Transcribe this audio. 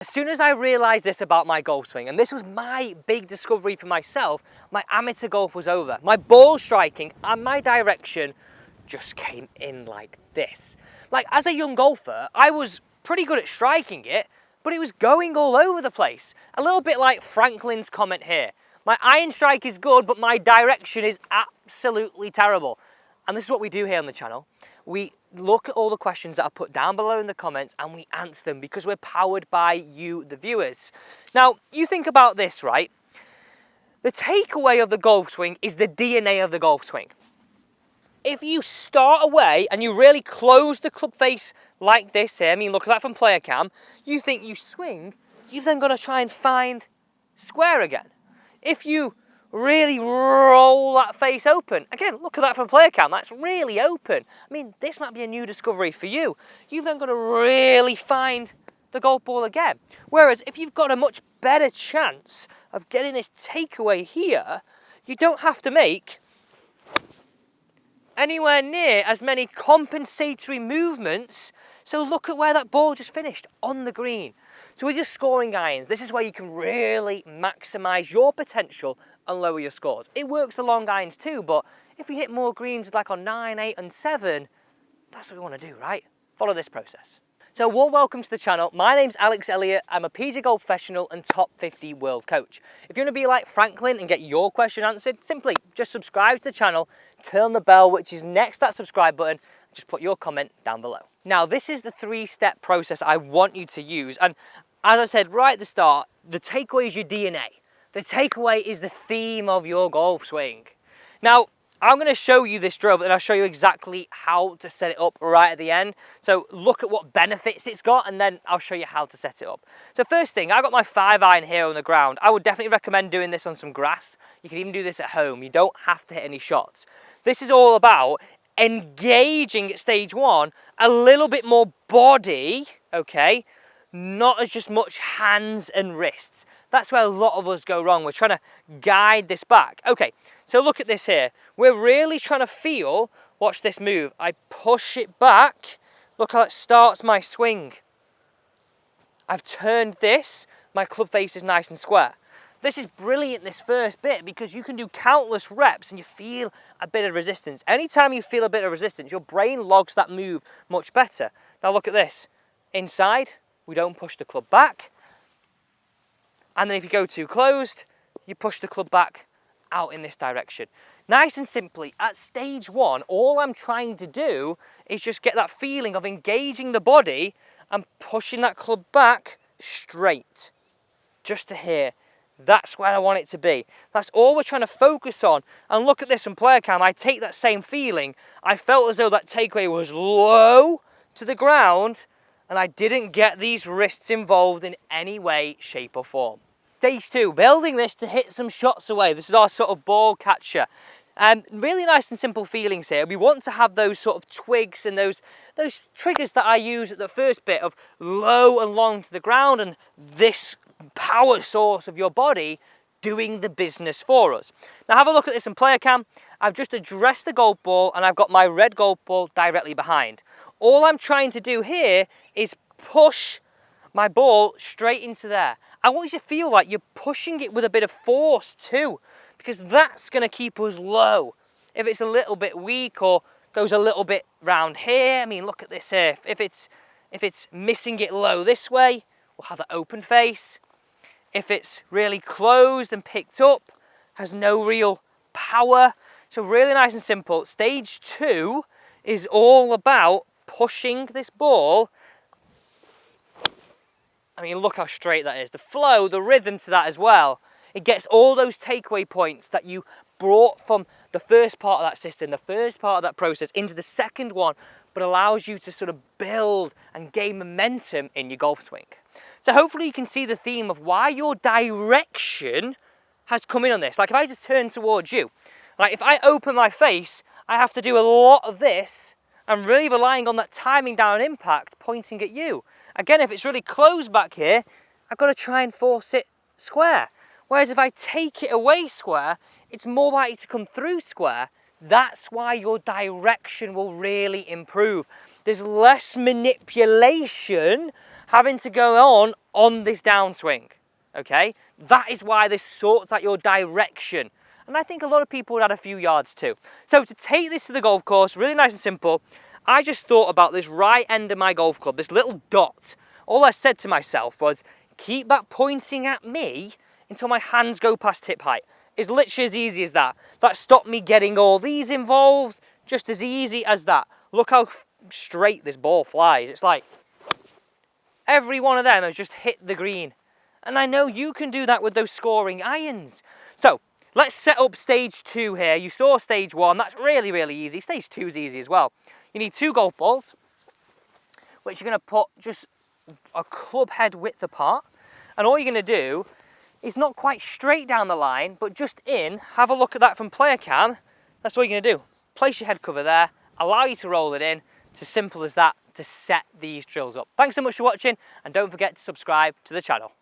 As soon as I realised this about my golf swing, and this was my big discovery for myself, my amateur golf was over. My ball striking and my direction just came in like this. Like, as a young golfer, I was pretty good at striking it, but it was going all over the place. A little bit like Franklin's comment here. My iron strike is good, but my direction is absolutely terrible. And this is what we do here on the channel. We look at all the questions that are put down below in the comments and we answer them because we're powered by you, the viewers. Now, you think about this, right? The takeaway of the golf swing is the DNA of the golf swing. If you start away and you really close the club face like this here, I mean, look at that from player cam, you think you swing, you've then got to try and find square again. If you really roll that face open, again, look at that from player cam, that's really open. I mean, this might be a new discovery for you. You've then got to really find the golf ball again. Whereas if you've got a much better chance of getting this takeaway here, you don't have to make anywhere near as many compensatory movements. So look at where that ball just finished, on the green. So with your scoring irons, this is where you can really maximise your potential and lower your scores. It works for long irons too, but if you hit more greens like on 9, 8 and 7, that's what we want to do, right? Follow this process. So warm welcome to the channel. My name's Alex Elliott. I'm a PGA Golf professional and top 50 world coach. If you want to be like Franklin and get your question answered, simply just subscribe to the channel, turn the bell, which is next to that subscribe button, just put your comment down below. Now, this is the 3-step process I want you to use. And as I said right at the start, the takeaway is your DNA. The takeaway is the theme of your golf swing. Now, I'm going to show you this drill, but then I'll show you exactly how to set it up right at the end. So look at what benefits it's got, and then I'll show you how to set it up. So first thing, I've got my 5-iron here on the ground. I would definitely recommend doing this on some grass. You can even do this at home. You don't have to hit any shots. This is all about engaging at stage 1 a little bit more body, okay? Not as just much hands and wrists. That's where a lot of us go wrong. We're trying to guide this back. Okay, so look at this here. We're really trying to feel, watch this move. I push it back. Look how it starts my swing. I've turned this. My club face is nice and square. This is brilliant, this first bit, because you can do countless reps and you feel a bit of resistance. Anytime you feel a bit of resistance, your brain logs that move much better. Now look at this. Inside, we don't push the club back. And then if you go too closed, you push the club back out in this direction. Nice and simply, at stage 1, all I'm trying to do is just get that feeling of engaging the body and pushing that club back straight. Just to here. That's where I want it to be. That's all we're trying to focus on. And look at this from player cam. I take that same feeling. I felt as though that takeaway was low to the ground, and I didn't get these wrists involved in any way, shape or form. Stage 2, building this to hit some shots away. This is our sort of ball catcher. Really nice and simple feelings here. We want to have those sort of twigs and those triggers that I use at the first bit of low and long to the ground, and this power source of your body doing the business for us. Now have a look at this in player cam. I've just addressed the golf ball and I've got my red golf ball directly behind. All I'm trying to do here is push my ball straight into there. I want you to feel like you're pushing it with a bit of force too, because that's going to keep us low. If it's a little bit weak or goes a little bit round here, I mean, look at this here. If it's missing it low this way, we'll have an open face. If it's really closed and picked up, has no real power. So really nice and simple. Stage 2 is all about pushing this ball. I mean, look how straight that is. The flow, the rhythm to that as well. It gets all those takeaway points that you brought from the first part of that system, the first part of that process, into the second one, but allows you to sort of build and gain momentum in your golf swing. So hopefully you can see the theme of why your direction has come in on this. Like if I just turn towards you, like if I open my face, I have to do a lot of this and really relying on that timing down impact pointing at you. Again, if it's really closed back here, I've got to try and force it square. Whereas if I take it away square, it's more likely to come through square. That's why your direction will really improve. There's less manipulation having to go on this downswing, okay? That is why this sorts out your direction. And I think a lot of people would add a few yards too. So to take this to the golf course, really nice and simple, I just thought about this right end of my golf club, this little dot. All I said to myself was, keep that pointing at me until my hands go past hip height. It's literally as easy as that. That stopped me getting all these involved, just as easy as that. Look how straight this ball flies. It's like, every one of them has just hit the green. And I know you can do that with those scoring irons. So, let's set up stage 2 here. You saw stage 1, that's really, really easy. Stage 2 is easy as well. You need 2 golf balls, which you're gonna put just a club head width apart. And all you're gonna do is not quite straight down the line, but just in, have a look at that from player cam. That's what you're gonna do. Place your head cover there, allow you to roll it in. It's as simple as that to set these drills up. Thanks so much for watching, and don't forget to subscribe to the channel.